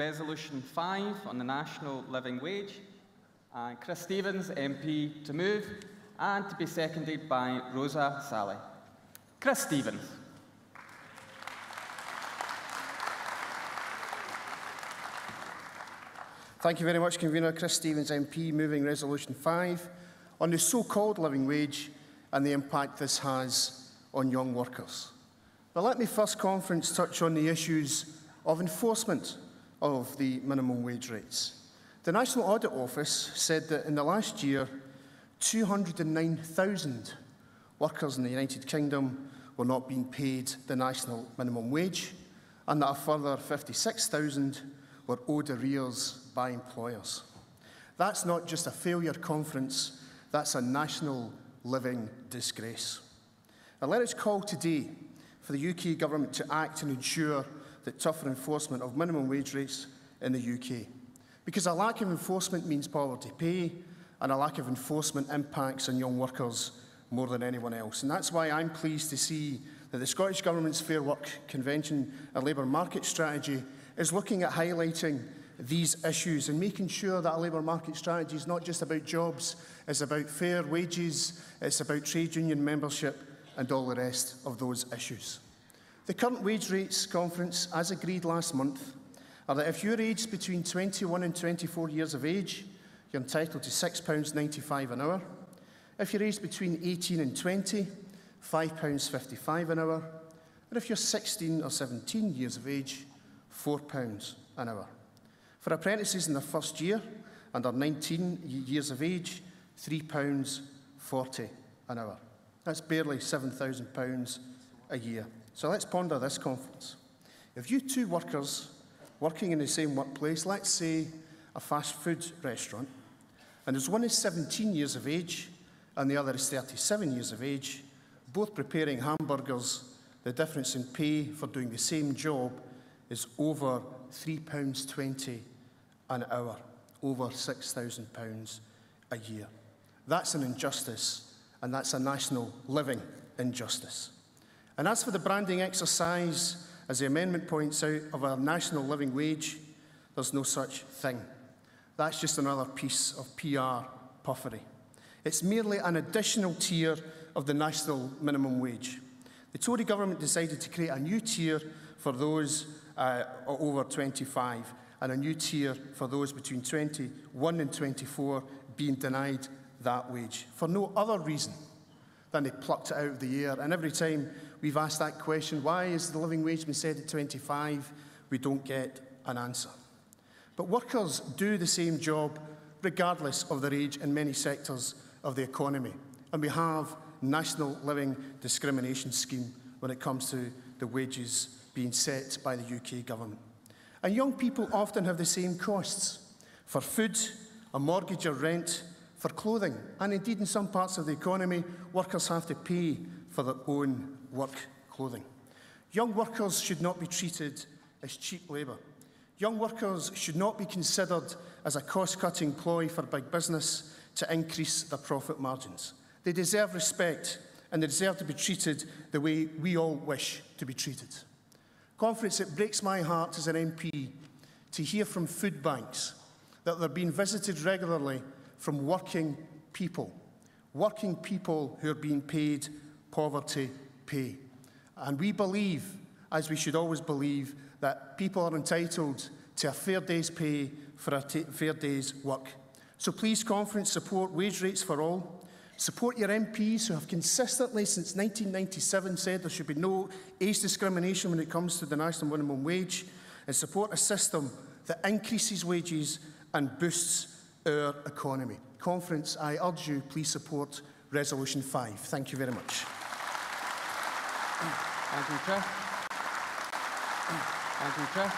Resolution 5 on the National Living Wage. And Chris Stevens, MP, to move, and to be seconded by Rosa Sally. Chris Stevens. Thank you very much, Convener. Chris Stevens, MP, moving Resolution 5 on the so-called living wage and the impact this has on young workers. But let me first, Conference, touch on the issues of enforcement of the minimum wage rates. The National Audit Office said that in the last year, 209,000 workers in the United Kingdom were not being paid the national minimum wage, and that a further 56,000 were owed arrears by employers. That's not just a failure, Conference, that's a national living disgrace. Now let us call today for the UK Government to act and ensure that tougher enforcement of minimum wage rates in the UK. Because a lack of enforcement means poverty pay, and a lack of enforcement impacts on young workers more than anyone else. And that's why I'm pleased to see that the Scottish Government's Fair Work Convention and Labour Market Strategy is looking at highlighting these issues and making sure that a labour market strategy is not just about jobs, it's about fair wages, it's about trade union membership and all the rest of those issues. The current wage rates, Conference, as agreed last month, are that if you're aged between 21 and 24 years of age, you're entitled to £6.95 an hour. If you're aged between 18 and 20, £5.55 an hour. And if you're 16 or 17 years of age, £4 an hour. For apprentices in their first year, under 19 years of age, £3.40 an hour. That's barely £7,000 a year. So let's ponder this, Conference. If you two workers working in the same workplace, let's say a fast food restaurant, and as one is 17 years of age and the other is 37 years of age, both preparing hamburgers, the difference in pay for doing the same job is over £3.20 an hour, over £6,000 a year. That's an injustice, and that's a national living injustice. And as for the branding exercise, as the amendment points out, of our national living wage, there's no such thing. That's just another piece of PR puffery. It's merely an additional tier of the national minimum wage. The Tory government decided to create a new tier for those over 25 and a new tier for those between 21 and 24 being denied that wage for no other reason than they plucked it out of the air. And every time we've asked that question, why is the living wage been set at 25, we don't get an answer. But workers do the same job regardless of their age in many sectors of the economy. And we have national living discrimination scheme when it comes to the wages being set by the UK government. And young people often have the same costs for food, a mortgage or rent, for clothing, and indeed in some parts of the economy, workers have to pay for their own work clothing. Young workers should not be treated as cheap labour. Young workers should not be considered as a cost-cutting ploy for big business to increase their profit margins. They deserve respect, and they deserve to be treated the way we all wish to be treated. Conference, it breaks my heart as an MP to hear from food banks that they're being visited regularly from working people who are being paid poverty pay. And we believe, as we should always believe, that people are entitled to a fair day's pay for a fair day's work. So please, Conference, support wage rates for all. Support your MPs who have consistently, since 1997, said there should be no age discrimination when it comes to the national minimum wage, and support a system that increases wages and boosts our economy. Conference, I urge you, please support Resolution 5. Thank you very much. Thank you, Chris. Thank you, Chris.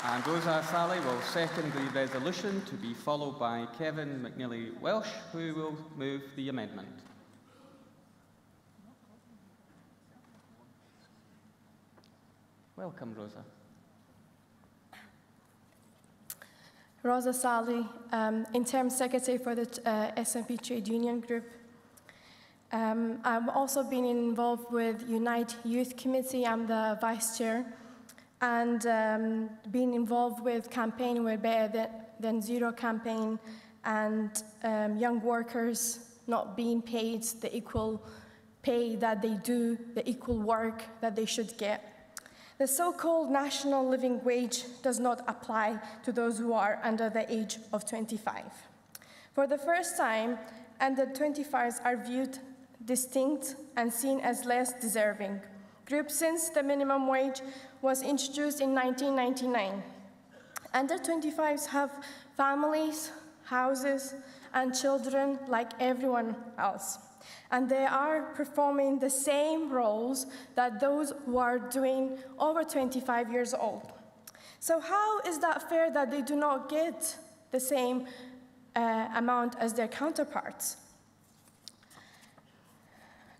And Rosa Sally will second the resolution, to be followed by Kevin McNeely-Welsh, who will move the amendment. Welcome, Rosa. Rosa Sally, Interim Secretary for the SNP Trade Union Group. I've also been involved with Unite Youth Committee. I'm the Vice Chair. and being involved with campaign We're Better Than Zero campaign, and young workers not being paid the equal pay that they do, the equal work that they should get. The so-called national living wage does not apply to those who are under the age of 25. For the first time, under 25s are viewed distinct and seen as less deserving group since the minimum wage was introduced in 1999. Under 25s have families, houses, and children like everyone else. And they are performing the same roles that those who are doing over 25 years old. So how is that fair that they do not get the same amount as their counterparts?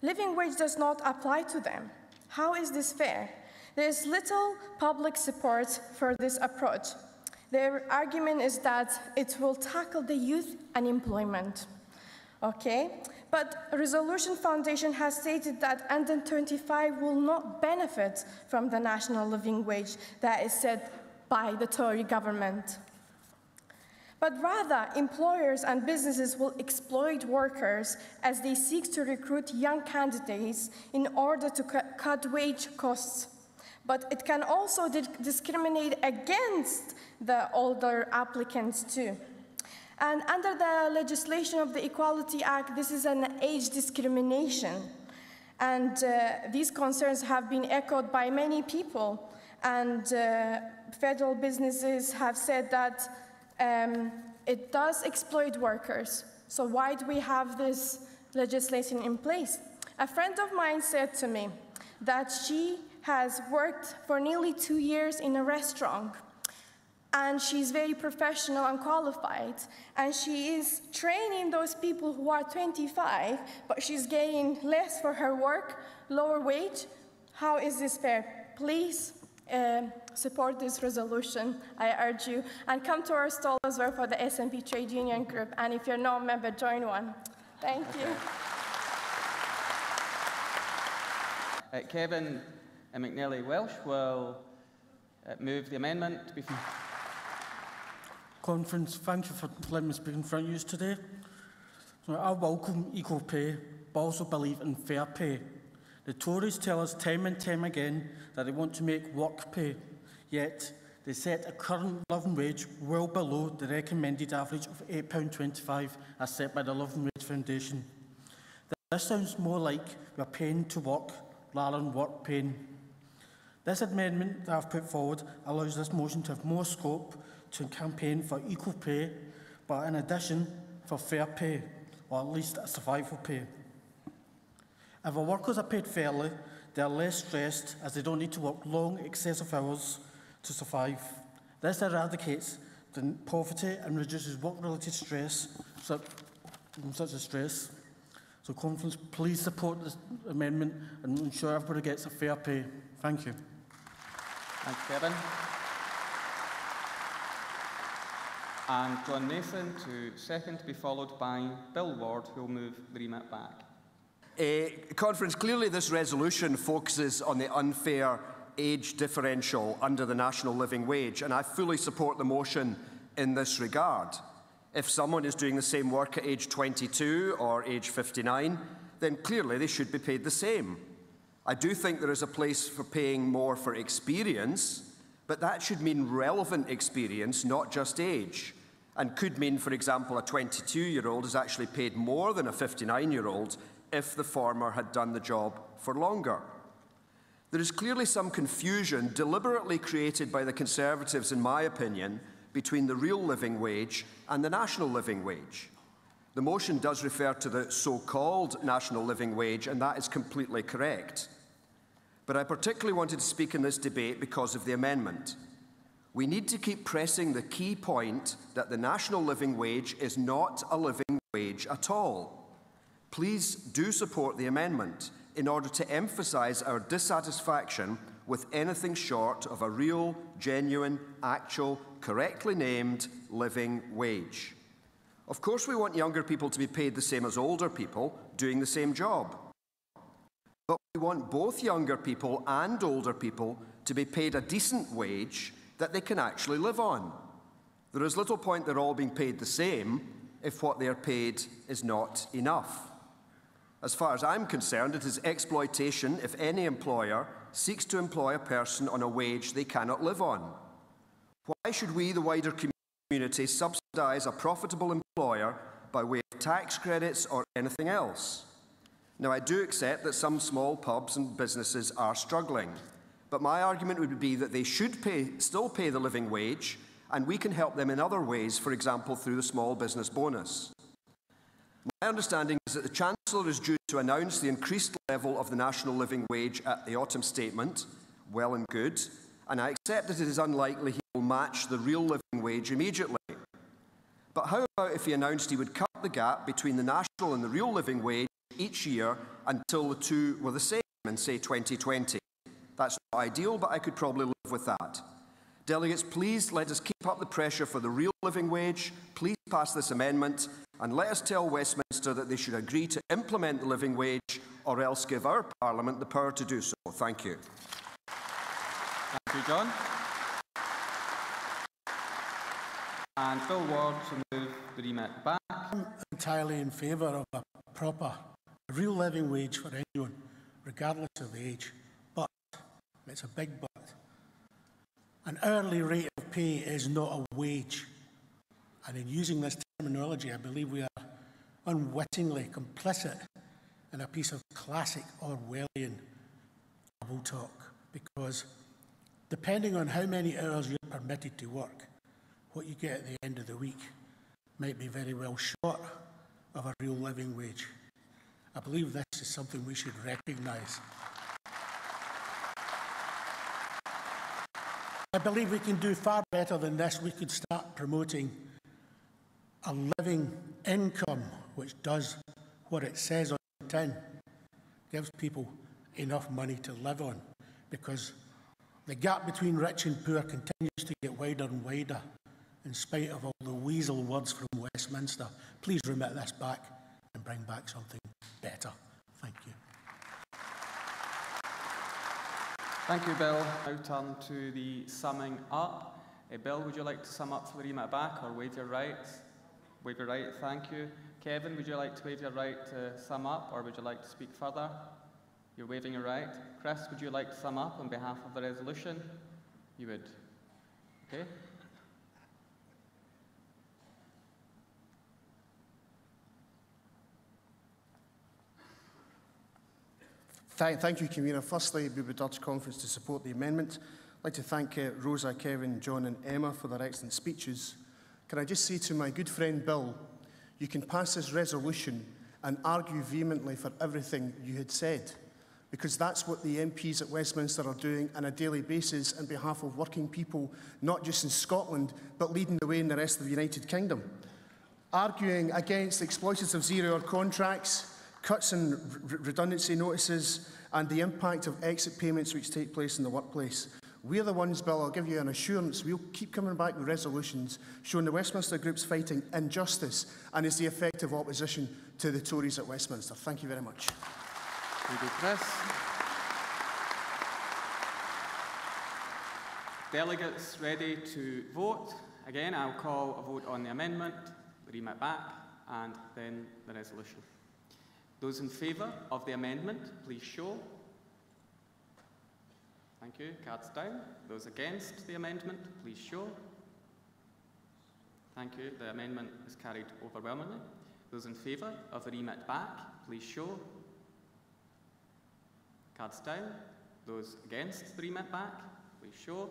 Living wage does not apply to them. How is this fair? There is little public support for this approach. Their argument is that it will tackle the youth unemployment. Okay, but Resolution Foundation has stated that under 25 will not benefit from the national living wage that is set by the Tory government. But rather, employers and businesses will exploit workers as they seek to recruit young candidates in order to cut wage costs. But it can also discriminate against the older applicants too. And under the legislation of the Equality Act, this is an age discrimination. And these concerns have been echoed by many people. And federal businesses have said that it does exploit workers. So why do we have this legislation in place? A friend of mine said to me that she has worked for nearly 2 years in a restaurant. And she's very professional and qualified. And she is training those people who are 25, but she's getting less for her work, lower wage. How is this fair? Please support this resolution, I urge you. And come to our stall as well for the SNP Trade Union Group. And if you're not a member, join one. Thank you. Kevin McNally Welsh will move the amendment. Conference, thank you for letting me speak in front of you today. So I welcome equal pay, but also believe in fair pay. The Tories tell us time and time again that they want to make work pay, yet they set a current living wage well below the recommended average of £8.25 as set by the Living Wage Foundation. This sounds more like we're paying to work rather than work paying. This amendment that I've put forward allows this motion to have more scope to campaign for equal pay, but in addition for fair pay, or at least a survival pay. If our workers are paid fairly, they are less stressed as they don't need to work long, excessive hours to survive. This eradicates the poverty and reduces work-related stress, such as stress. So, Conference, please support this amendment and ensure everybody gets a fair pay. Thank you. Thanks, Kevin. And John Mason to second, to be followed by Bill Ward, who will move the remit back. Conference, clearly this resolution focuses on the unfair age differential under the national living wage, and I fully support the motion in this regard. If someone is doing the same work at age 22 or age 59, then clearly they should be paid the same. I do think there is a place for paying more for experience, but that should mean relevant experience, not just age, and could mean, for example, a 22-year-old is actually paid more than a 59-year-old if the former had done the job for longer. There is clearly some confusion deliberately created by the Conservatives, in my opinion, between the real living wage and the national living wage. The motion does refer to the so-called national living wage, and that is completely correct. But I particularly wanted to speak in this debate because of the amendment. We need to keep pressing the key point that the national living wage is not a living wage at all. Please do support the amendment in order to emphasise our dissatisfaction with anything short of a real, genuine, actual, correctly named living wage. Of course, we want younger people to be paid the same as older people doing the same job. But we want both younger people and older people to be paid a decent wage that they can actually live on. There is little point they're all being paid the same if what they are paid is not enough. As far as I'm concerned, it is exploitation if any employer seeks to employ a person on a wage they cannot live on. Why should we, the wider community, subsidise a profitable employer by way of tax credits or anything else? Now, I do accept that some small pubs and businesses are struggling, but my argument would be that they should still pay the living wage, and we can help them in other ways, for example, through the small business bonus. My understanding is that the Chancellor is due to announce the increased level of the national living wage at the autumn statement. Well and good. And I accept that it is unlikely he will match the real living wage immediately. But how about if he announced he would cut the gap between the national and the real living wage each year until the two were the same in, say, 2020? That's not ideal, but I could probably live with that. Delegates, please let us keep up the pressure for the real living wage. Please pass this amendment and let us tell Westminster that they should agree to implement the living wage or else give our Parliament the power to do so. Thank you. Thank you, John. And Bill Ward to move the remit back. I'm entirely in favour of a proper, real living wage for anyone, regardless of age. But, it's a big but, an hourly rate of pay is not a wage. And in using this terminology, I believe we are unwittingly complicit in a piece of classic Orwellian double talk, because depending on how many hours you're permitted to work, what you get at the end of the week might be very well short of a real living wage. I believe this is something we should recognise. I believe we can do far better than this. We could start promoting a living income which does what it says on the tin, gives people enough money to live on, because the gap between rich and poor continues to get wider and wider in spite of all the weasel words from Westminster. Please remit this back and bring back something better. Thank you. Thank you, Bill. Now turn to the summing up. Bill, would you like to sum up for the remit back or waive your right? Waive your right, thank you. Kevin, would you like to waive your right to sum up or would you like to speak further? You're waiving your right. Chris, would you like to sum up on behalf of the resolution? You would. Okay. Thank you, Convener. Firstly, we would urge conference to support the amendment. I'd like to thank Rosa, Kevin, John and Emma for their excellent speeches. Can I just say to my good friend Bill, you can pass this resolution and argue vehemently for everything you had said, because that's what the MPs at Westminster are doing on a daily basis on behalf of working people, not just in Scotland, but leading the way in the rest of the United Kingdom. Arguing against exploitative zero-hour contracts, cuts in redundancy notices and the impact of exit payments which take place in the workplace. We're the ones, Bill, I'll give you an assurance, we'll keep coming back with resolutions showing the Westminster Group's fighting injustice and is the effective opposition to the Tories at Westminster. Thank you very much. Thank you, Chris. Delegates ready to vote? Again, I'll call a vote on the amendment, the remit back, and then the resolution. Those in favour of the amendment, please show. Thank you. Cards down. Those against the amendment, please show. Thank you. The amendment is carried overwhelmingly. Those in favour of the remit back, please show. Cards down. Those against the remit back, please show.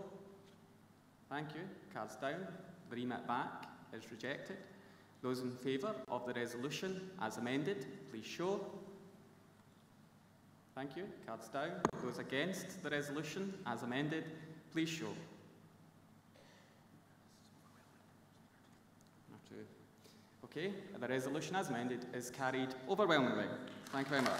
Thank you. Cards down. The remit back is rejected. Those in favour of the resolution as amended, please show. Thank you. Cards down. Those against the resolution as amended, please show. Okay, the resolution as amended is carried overwhelmingly. Thank you very much.